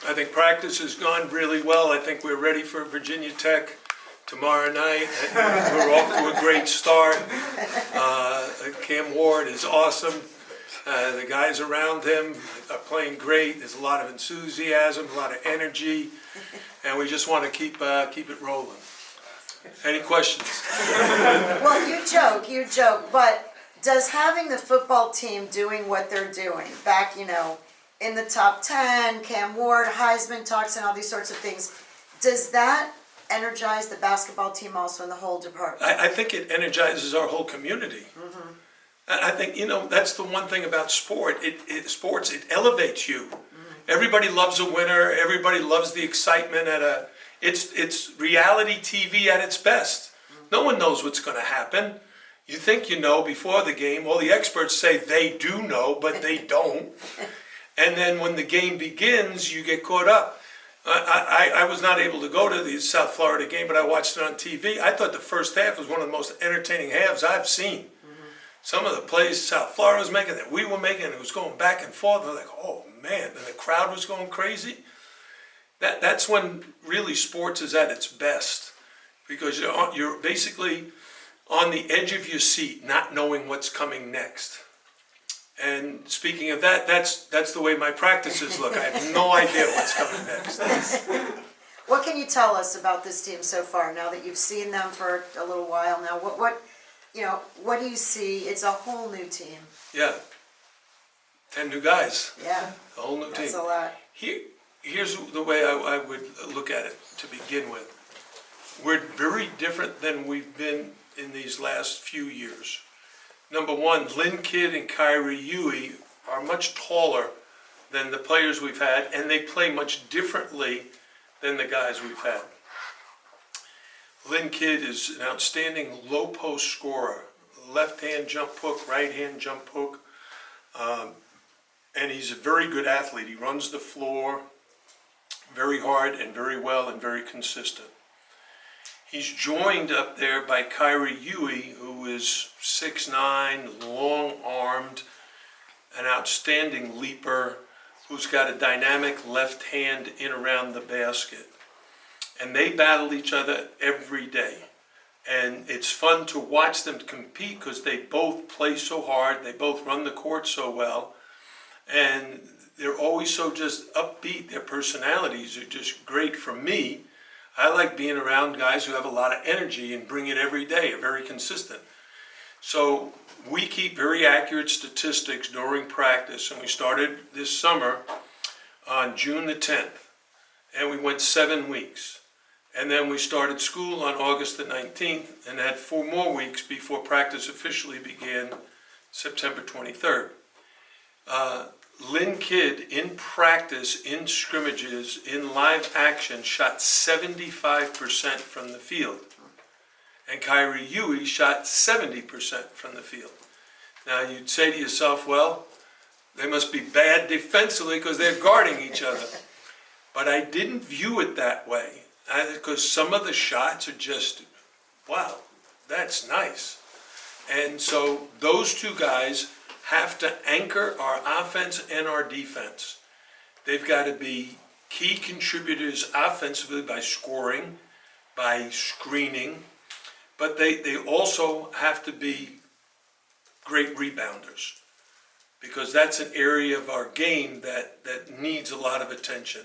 I think practice has gone really well. I think we're ready for Virginia Tech tomorrow night. We're off to a great start. Cam Ward is awesome. The guys around him are playing great. There's a lot of enthusiasm, a lot of energy, and we just want to keep it rolling. Any questions? Well, you joke, but does having the football team doing what they're doing, back, in the top 10, Cam Ward, Heisman talks and all these sorts of things, does that energize the basketball team also in the whole department? I think it energizes our whole community. Mm-hmm. I think, that's the one thing about sport. Sports, it elevates you. Mm-hmm. Everybody loves a winner. Everybody loves the excitement it's reality TV at its best. Mm-hmm. No one knows what's going to happen. You think you know before the game. Well, the experts say they do know, but they don't. And then when the game begins, you get caught up. I was not able to go to the South Florida game, but I watched it on TV. I thought the first half was one of the most entertaining halves I've seen. Mm-hmm. Some of the plays South Florida was making that we were making, it was going back and forth. I was like, oh man, and the crowd was going crazy. That's when really sports is at its best, because you're basically on the edge of your seat, not knowing what's coming next. And speaking of that, that's the way my practices look. I have no idea what's coming next. What can you tell us about this team so far, now that you've seen them for a little while now? What do you see? It's a whole new team. Yeah. 10 new guys. Yeah. A whole new team. That's a lot. Here's the way I would look at it to begin with. We're very different than we've been in these last few years. Number one, Lynn Kidd and Kyrie Huey are much taller than the players we've had, and they play much differently than the guys we've had. Lynn Kidd is an outstanding low post scorer, left-hand jump hook, right-hand jump hook, and he's a very good athlete. He runs the floor very hard and very well and very consistent. He's joined up there by Kyrie Huey, who is 6'9", long-armed, an outstanding leaper, who's got a dynamic left hand in around the basket. And they battle each other every day. And it's fun to watch them compete because they both play so hard, they both run the court so well, and they're always so just upbeat. Their personalities are just great for me. I like being around guys who have a lot of energy and bring it every day, are very consistent. So we keep very accurate statistics during practice, and we started this summer on June the 10th, and we went 7 weeks. And then we started school on August the 19th and had 4 more weeks before practice officially began September 23rd. Lynn Kidd, in practice, in scrimmages, in live action, shot 75% from the field. And Kyrie Huey shot 70% from the field. Now you'd say to yourself, well, they must be bad defensively because they're guarding each other. But I didn't view it that way, because some of the shots are just, wow, that's nice. And so those two guys have to anchor our offense and our defense. They've got to be key contributors offensively by scoring, by screening, but they also have to be great rebounders, because that's an area of our game that needs a lot of attention.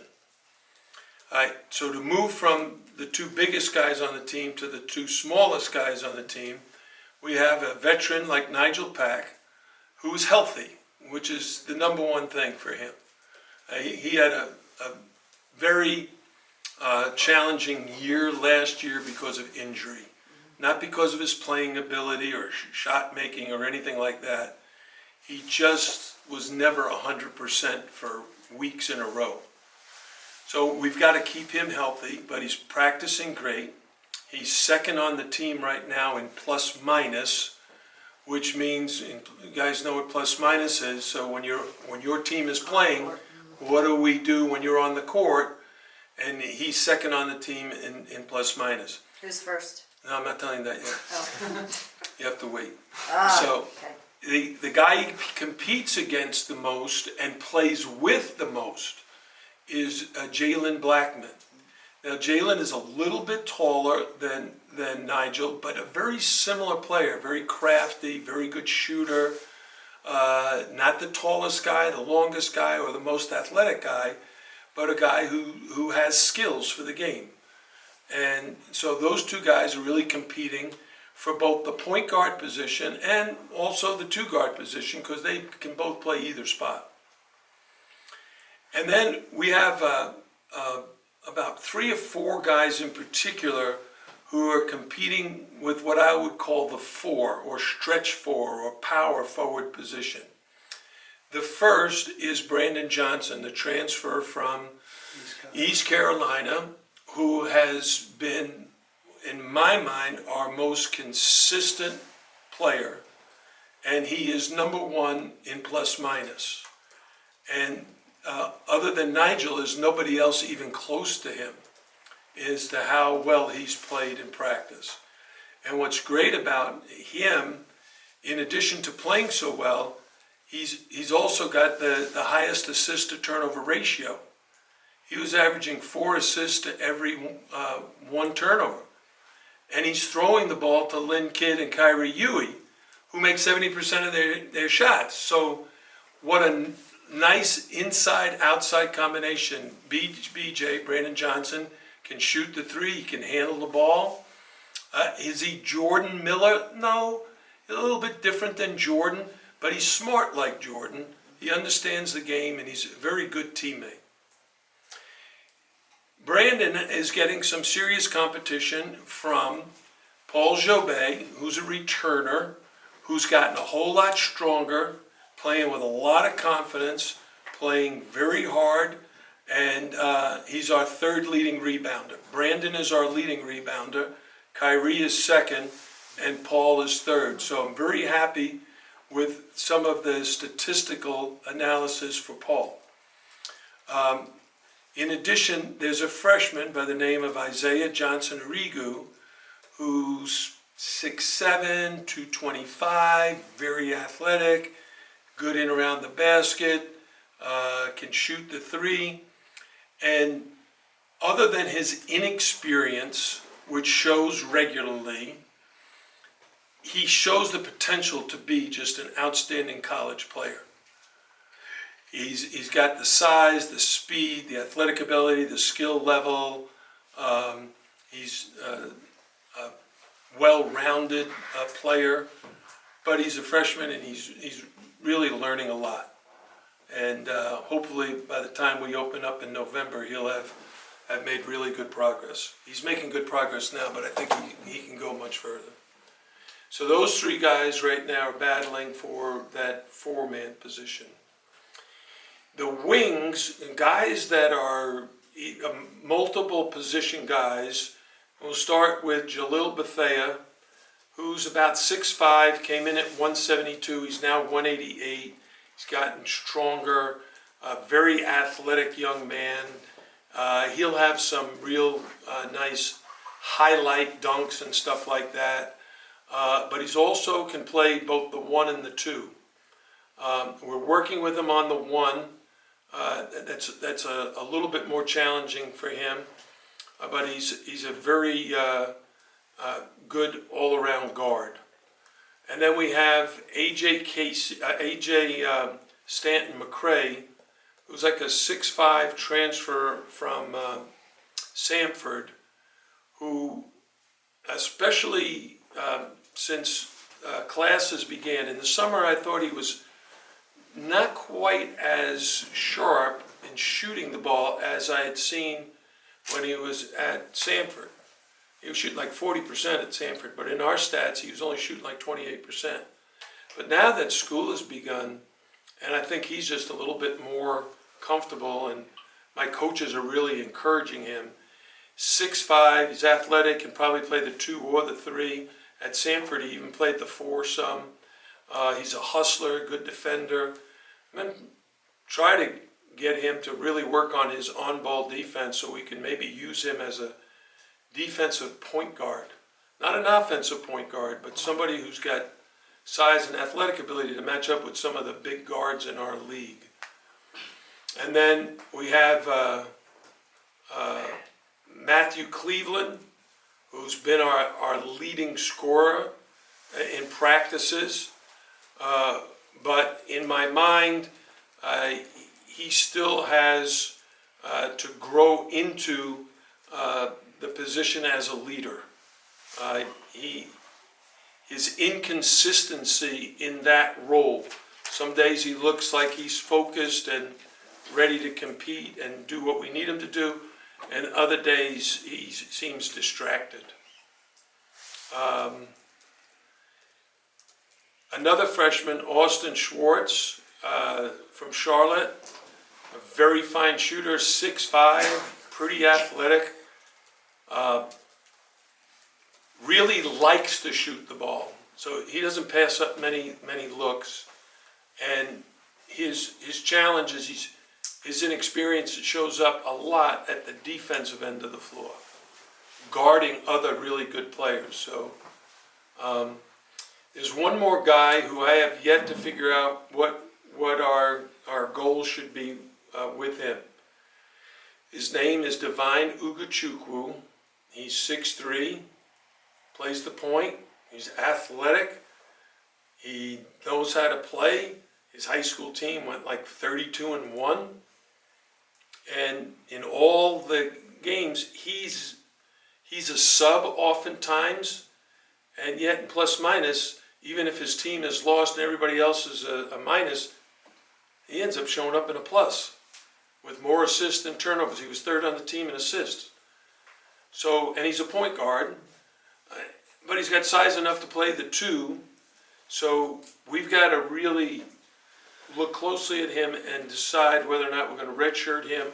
All right, so to move from the 2 biggest guys on the team to the 2 smallest guys on the team, we have a veteran like Nigel Pack, who is healthy, which is the number one thing for him. He had a very challenging year last year because of injury, not because of his playing ability or shot making or anything like that. He just was never 100% for weeks in a row. So we've got to keep him healthy, but he's practicing great. He's second on the team right now in plus minus, which means, you guys know what plus minus is, so when your team is playing, what do we do when you're on the court? And he's second on the team in plus minus. Who's first? No, I'm not telling you that yet. Oh. You have to wait. So the guy he competes against the most and plays with the most is Jalen Blackman. Now Jalen is a little bit taller than Nigel, but a very similar player, very crafty, very good shooter. Not the tallest guy, the longest guy, or the most athletic guy, but a guy who has skills for the game. And so those two guys are really competing for both the point guard position and also the two guard position, because they can both play either spot. And then we have about 3 or 4 guys in particular who are competing with what I would call the 4 or stretch 4 or power forward position. The first is Brandon Johnson, the transfer from East Carolina, who has been, in my mind, our most consistent player, and he is number 1 in plus minus. And other than Nigel, there's nobody else even close to him as to how well he's played in practice. And what's great about him, in addition to playing so well, he's also got the highest assist to turnover ratio. He was averaging 4 assists to every 1 turnover. And he's throwing the ball to Lynn Kidd and Kyrie Ewing, who make 70% of their shots. So what a nice inside-outside combination. BJ, Brandon Johnson, can shoot the 3, he can handle the ball. Is he Jordan Miller? No, a little bit different than Jordan, but he's smart like Jordan. He understands the game, and he's a very good teammate. Brandon is getting some serious competition from Paul Jobet, who's a returner, who's gotten a whole lot stronger, playing with a lot of confidence, playing very hard, and he's our 3rd leading rebounder. Brandon is our leading rebounder, Kyrie is 2nd, and Paul is 3rd. So I'm very happy with some of the statistical analysis for Paul. In addition, there's a freshman by the name of Isaiah Johnson-Arigu, who's 6'7", 225, very athletic, good in around the basket, can shoot the 3. And other than his inexperience, which shows regularly, he shows the potential to be just an outstanding college player. He's got the size, the speed, the athletic ability, the skill level. He's a well-rounded player, but he's a freshman and he's really learning a lot. And hopefully by the time we open up in November, he'll have made really good progress. He's making good progress now, but I think he can go much further. So those 3 guys right now are battling for that 4-man position. The wings, guys that are multiple position guys, we'll start with Jalil Bethea, who's about 6'5", came in at 172, he's now 188. He's gotten stronger, a very athletic young man. He'll have some real nice highlight dunks and stuff like that. But he's also can play both the 1 and the 2. We're working with him on the 1. That's a little bit more challenging for him. But he's a very good all-around guard. And then we have AJ Stanton McCray, who's like a 6'5" transfer from Samford, who, especially since classes began in the summer, I thought he was not quite as sharp in shooting the ball as I had seen when he was at Samford. He was shooting like 40% at Samford, but in our stats, he was only shooting like 28%. But now that school has begun, and I think he's just a little bit more comfortable, and my coaches are really encouraging him. 6'5", he's athletic, can probably play the 2 or the 3. At Samford, he even played the 4 some. He's a hustler, good defender. I'm going to try to get him to really work on his on-ball defense so we can maybe use him as a defensive point guard. Not an offensive point guard, but somebody who's got size and athletic ability to match up with some of the big guards in our league. And then we have Matthew Cleveland, who's been our leading scorer in practices. But in my mind, he still has to grow into the position as a leader. His inconsistency in that role. Some days he looks like he's focused and ready to compete and do what we need him to do, and other days he seems distracted. Another freshman, Austin Schwartz, from Charlotte, a very fine shooter, 6'5", pretty athletic, really likes to shoot the ball. So he doesn't pass up many looks. And his challenge is his inexperience shows up a lot at the defensive end of the floor, guarding other really good players. So there's one more guy who I have yet to figure out what our goals should be with him. His name is Divine Ugachukwu. He's 6'3", plays the point. He's athletic. He knows how to play. His high school team went like 32-1. And in all the games, he's a sub oftentimes, and yet in plus minus, even if his team is lost and everybody else is a minus, he ends up showing up in a plus with more assists than turnovers. He was third on the team in assists. So, and he's a point guard, but he's got size enough to play the 2. So we've got to really look closely at him and decide whether or not we're going to redshirt him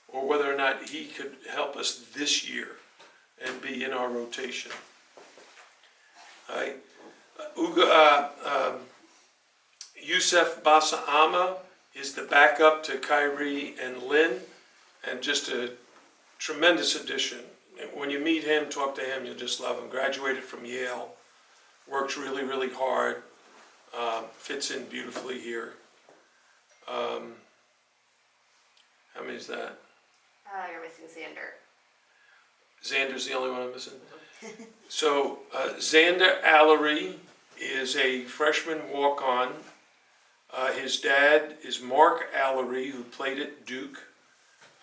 or whether or not he could help us this year and be in our rotation. Yusef Basama is the backup to Kyrie and Lynn, and just a tremendous addition. When you meet him, talk to him, you'll just love him. Graduated from Yale, works really hard, fits in beautifully here. How many is that? You're missing Xander. Xander's the only one I'm missing. So Xander Allery is a freshman walk-on. His dad is Mark Allery, who played at Duke.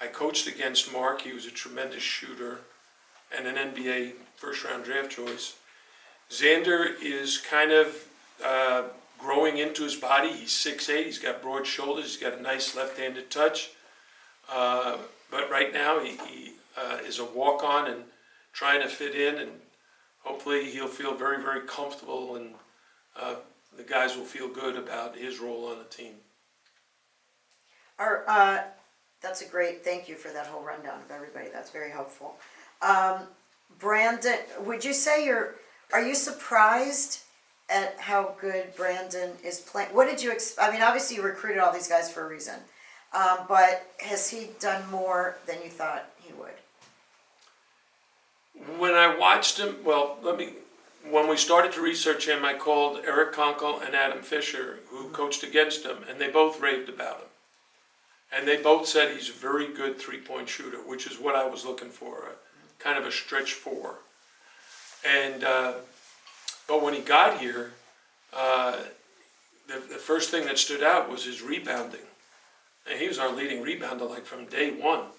I coached against Mark. He was a tremendous shooter and an NBA first-round draft choice. Xander is kind of growing into his body. He's 6'8". He's got broad shoulders. He's got a nice left-handed touch. But right now he is a walk-on and trying to fit in, and hopefully he'll feel very comfortable, and the guys will feel good about his role on the team. That's a great, thank you for that whole rundown of everybody. That's very helpful. Brandon, would you say are you surprised at how good Brandon is playing? What did you I mean, obviously you recruited all these guys for a reason, but has he done more than you thought he would? When I watched him, when we started to research him, I called Eric Conkle and Adam Fisher, who coached against him, and they both raved about him. And they both said he's a very good three-point shooter, which is what I was looking for, kind of a stretch 4. And but when he got here, the first thing that stood out was his rebounding. And he was our leading rebounder like from day one.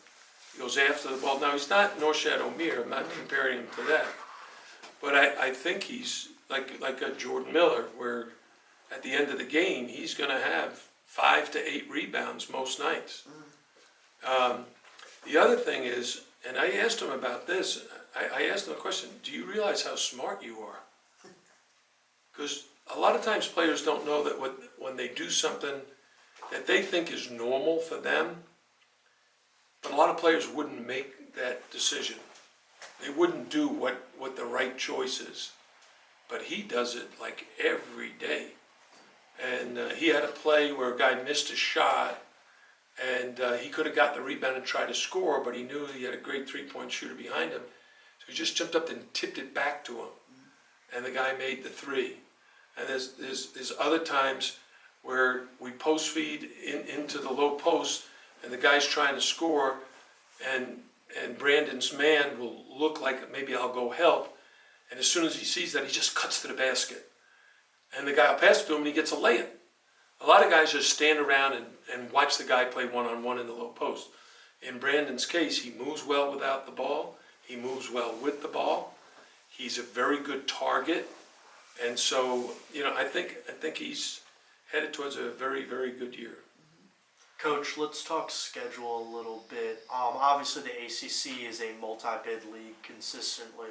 He goes after the ball. Now he's not Norshad Omier. I'm not comparing him to that. But I think he's like a Jordan Miller, where at the end of the game he's going to have 5 to 8 rebounds most nights. The other thing is, and I asked him about this, I asked him a question, do you realize how smart you are? Because a lot of times players don't know that when they do something that they think is normal for them, but a lot of players wouldn't make that decision. They wouldn't do what the right choice is. But he does it like every day. And he had a play where a guy missed a shot, and he could have got the rebound and tried to score, but he knew he had a great three-point shooter behind him. So he just jumped up and tipped it back to him, and the guy made the 3. And there's other times where we post feed into the low post, and the guy's trying to score, and Brandon's man will look like maybe I'll go help, and as soon as he sees that, he just cuts to the basket. And the guy will pass it to him and he gets a layup. A lot of guys just stand around and watch the guy play one-on-one in the low post. In Brandon's case, he moves well without the ball, he moves well with the ball, he's a very good target, and so, I think he's headed towards a very, very good year. Coach, let's talk schedule a little bit. Obviously the ACC is a multi-bid league consistently,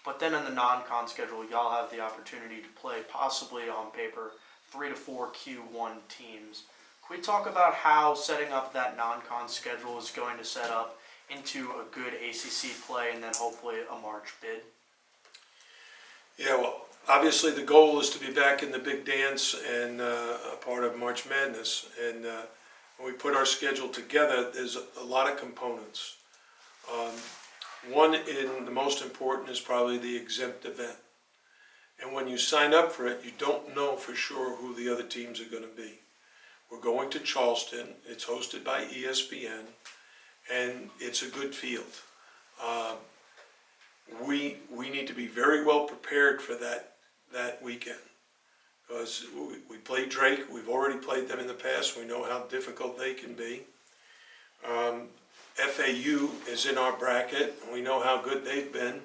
but then in the non-con schedule, y'all have the opportunity to play, possibly on paper, 3 to 4 Q1 teams. Can we talk about how setting up that non-con schedule is going to set up into a good ACC play and then hopefully a March bid? Yeah, well, obviously the goal is to be back in the big dance and a part of March Madness, and when we put our schedule together, there's a lot of components. One in the most important is probably the exempt event. And when you sign up for it, you don't know for sure who the other teams are going to be. We're going to Charleston. It's hosted by ESPN, and it's a good field. We need to be very well prepared for that weekend, because we played Drake. We've already played them in the past. We know how difficult they can be. FAU is in our bracket, and we know how good they've been.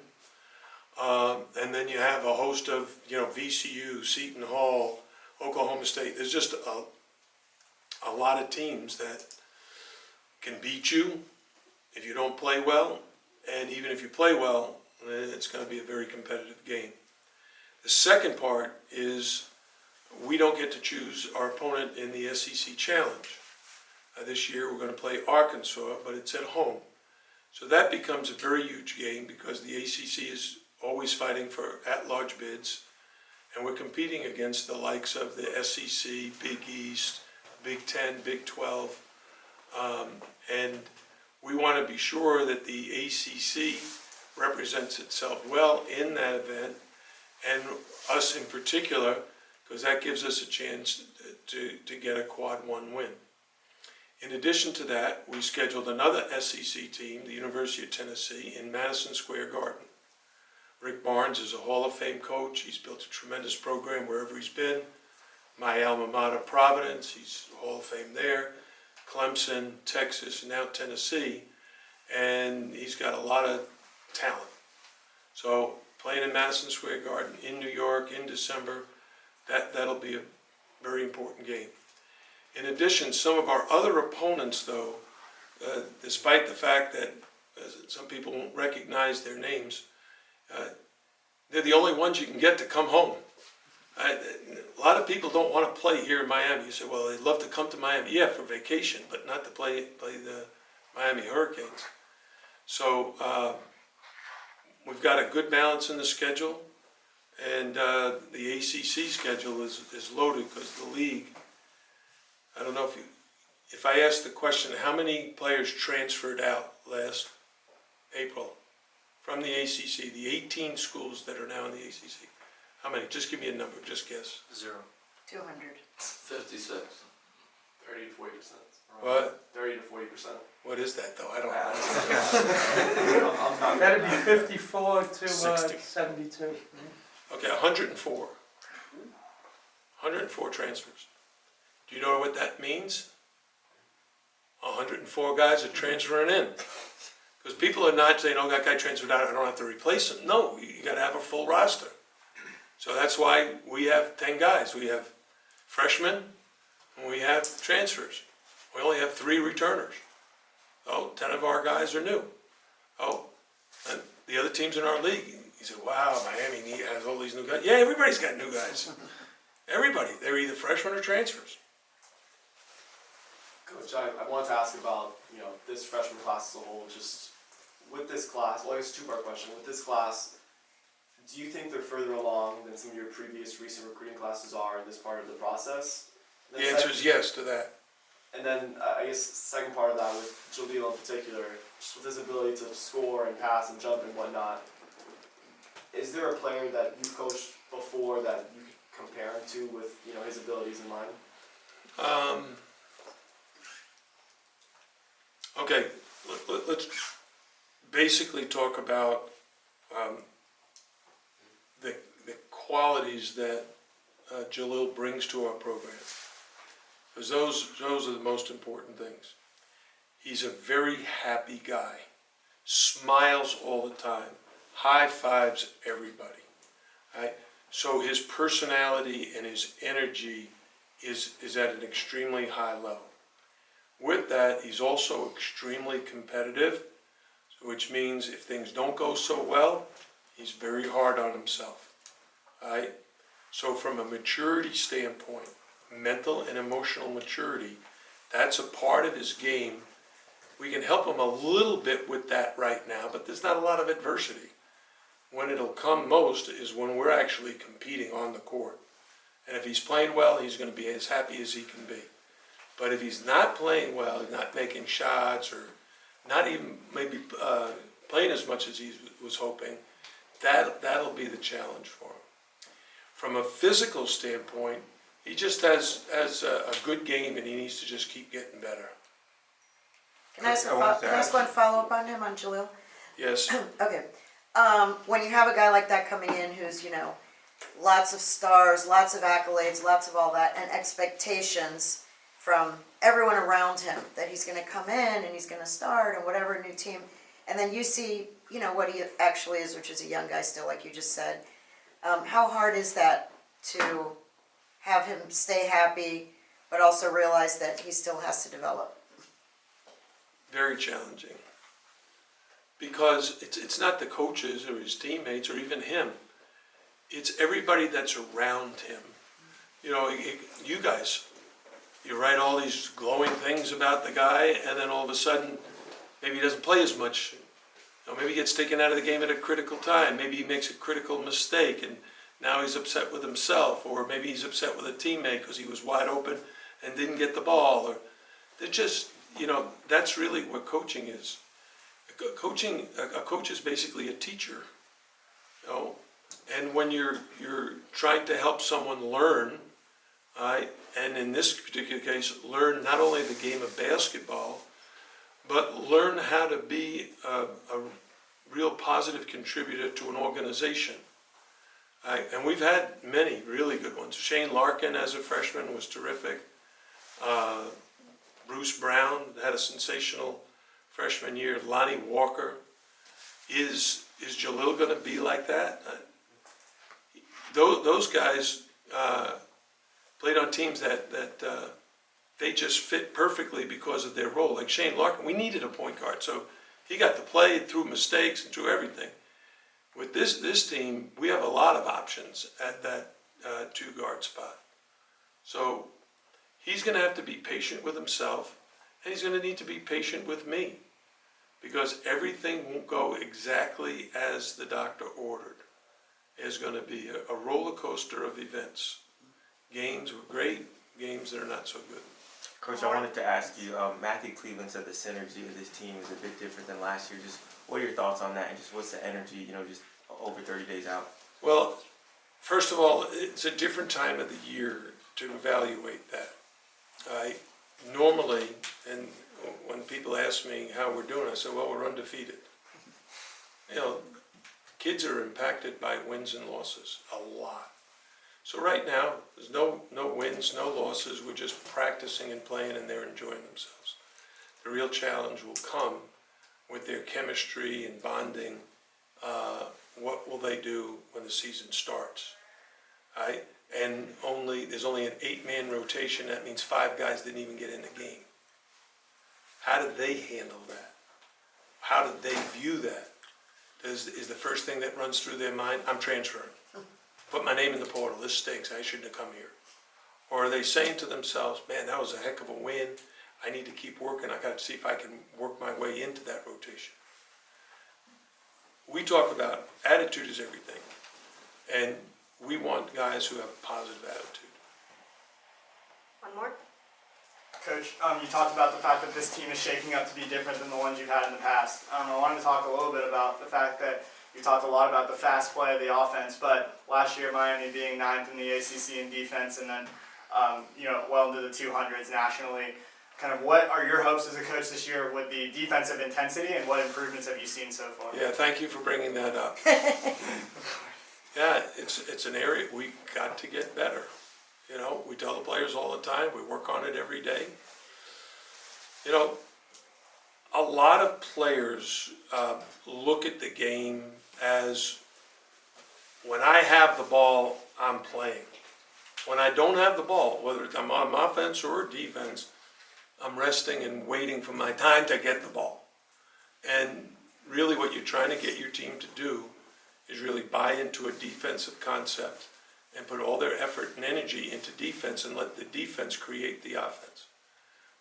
And then you have a host of, VCU, Seton Hall, Oklahoma State. There's just a lot of teams that can beat you if you don't play well, and even if you play well, it's going to be a very competitive game. The second part is we don't get to choose our opponent in the SEC Challenge. This year we're going to play Arkansas, but it's at home. So that becomes a very huge game because the ACC is always fighting for at-large bids, and we're competing against the likes of the SEC, Big East, Big 10, Big 12, and we want to be sure that the ACC represents itself well in that event, and us in particular, because that gives us a chance to get a quad one win. In addition to that, we scheduled another SEC team, the University of Tennessee, in Madison Square Garden. Rick Barnes is a Hall of Fame coach. He's built a tremendous program wherever he's been. My alma mater, Providence, he's Hall of Fame there. Clemson, Texas, and now Tennessee. And he's got a lot of talent. So playing in Madison Square Garden, in New York, in December, that'll be a very important game. In addition, some of our other opponents, though, despite the fact that some people won't recognize their names, they're the only ones you can get to come home. A lot of people don't want to play here in Miami. You say, well, they'd love to come to Miami. Yeah, for vacation, but not to play the Miami Hurricanes. So we've got a good balance in the schedule, and the ACC schedule is loaded because the league, I don't know if I ask the question, how many players transferred out last April from the ACC, the 18 schools that are now in the ACC? How many? Just give me a number, just guess. 0. 200. 56. 30 to 40%. What? 30 to 40%. What is that, though? I don't know. That'd be 54 to 60. 72. Okay, 104. 104 transfers. Do you know what that means? 104 guys are transferring in. Because people are not saying, oh, that guy transferred out, I don't have to replace him. No, you got to have a full roster. So that's why we have 10 guys. We have freshmen and we have transfers. We only have 3 returners. Oh, 10 of our guys are new. Oh, and the other teams in our league, you say, wow, Miami has all these new guys. Yeah, everybody's got new guys. Everybody. They're either freshmen or transfers. Coach, I wanted to ask about, this freshman class as a whole. Just with this class, well, I guess a two-part question. With this class, do you think they're further along than some of your previous recent recruiting classes are in this part of the process? The answer is yes to that. And then I guess second part of that with Jaleel in particular, just with his ability to score and pass and jump and whatnot, is there a player that you've coached before that you could compare him to with his abilities in mind? Okay, let's basically talk about the qualities that Jalil brings to our program. Because those are the most important things. He's a very happy guy, smiles all the time, high fives everybody. Right? So his personality and his energy is at an extremely high level. With that, he's also extremely competitive, which means if things don't go so well, he's very hard on himself. Right? So from a maturity standpoint, mental and emotional maturity, that's a part of his game. We can help him a little bit with that right now, but there's not a lot of adversity. When it'll come most is when we're actually competing on the court. And if he's playing well, he's going to be as happy as he can be. But if he's not playing well, not making shots, or not even maybe playing as much as he was hoping, that'll be the challenge for him. From a physical standpoint, he just has a good game, and he needs to just keep getting better. Can I ask one follow-up on him, on Jalil? Yes. Okay. When you have a guy like that coming in who's, lots of stars, lots of accolades, lots of all that, and expectations from everyone around him that he's going to come in and he's going to start and whatever, new team, and then you see, what he actually is, which is a young guy still, like you just said. How hard is that to have him stay happy, but also realize that he still has to develop? Very challenging. Because it's not the coaches or his teammates or even him. It's everybody that's around him. You guys, you write all these glowing things about the guy, and then all of a sudden, maybe he doesn't play as much. Maybe he gets taken out of the game at a critical time. Maybe he makes a critical mistake, and now he's upset with himself, or maybe he's upset with a teammate because he was wide open and didn't get the ball. Or they're just, that's really what coaching is. A coach is basically a teacher, and when you're trying to help someone learn, and in this particular case, learn not only the game of basketball, but learn how to be a real positive contributor to an organization. And we've had many really good ones. Shane Larkin as a freshman was terrific. Bruce Brown had a sensational freshman year. Lonnie Walker. Is Jalil going to be like that? Those guys played on teams that they just fit perfectly because of their role. Like Shane Larkin, we needed a point guard, so he got to play through mistakes and through everything. With this team, we have a lot of options at that two-guard spot. So he's going to have to be patient with himself, and he's going to need to be patient with me, because everything won't go exactly as the doctor ordered. It's going to be a roller coaster of events. Games were great, games that are not so good. Coach, I wanted to ask you, Matthew Cleveland said the synergy of this team is a bit different than last year. Just what are your thoughts on that, and just what's the energy, just over 30 days out? Well, first of all, it's a different time of the year to evaluate that. Normally, and when people ask me how we're doing, I say, well, we're undefeated. Kids are impacted by wins and losses a lot. So right now, there's no wins, no losses. We're just practicing and playing, and they're enjoying themselves. The real challenge will come with their chemistry and bonding. What will they do when the season starts? And there's only an 8-man rotation. That means 5 guys didn't even get in the game. How did they handle that? How did they view that? Is the first thing that runs through their mind, I'm transferring. Put my name in the portal. This stinks. I shouldn't have come here. Or are they saying to themselves, man, that was a heck of a win. I need to keep working. I got to see if I can work my way into that rotation. We talk about attitude is everything. And we want guys who have a positive attitude. One more? Coach, you talked about the fact that this team is shaking up to be different than the ones you've had in the past. I wanted to talk a little bit about the fact that you talked a lot about the fast play of the offense, but last year Miami being 9th in the ACC in defense, and then well into the 200s nationally. kind of what are your hopes as a coach this year with the defensive intensity, and what improvements have you seen so far? Yeah, thank you for bringing that up. Yeah, it's an area we got to get better. You know, we tell the players all the time, we work on it every day. You know, a lot of players look at the game as, when I have the ball, I'm playing. When I don't have the ball, whether I'm on offense or defense, I'm resting and waiting for my time to get the ball. And really what you're trying to get your team to do is really buy into a defensive concept and put all their effort and energy into defense and let the defense create the offense.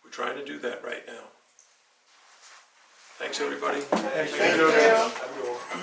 We're trying to do that right now. Thanks, everybody. Thank you.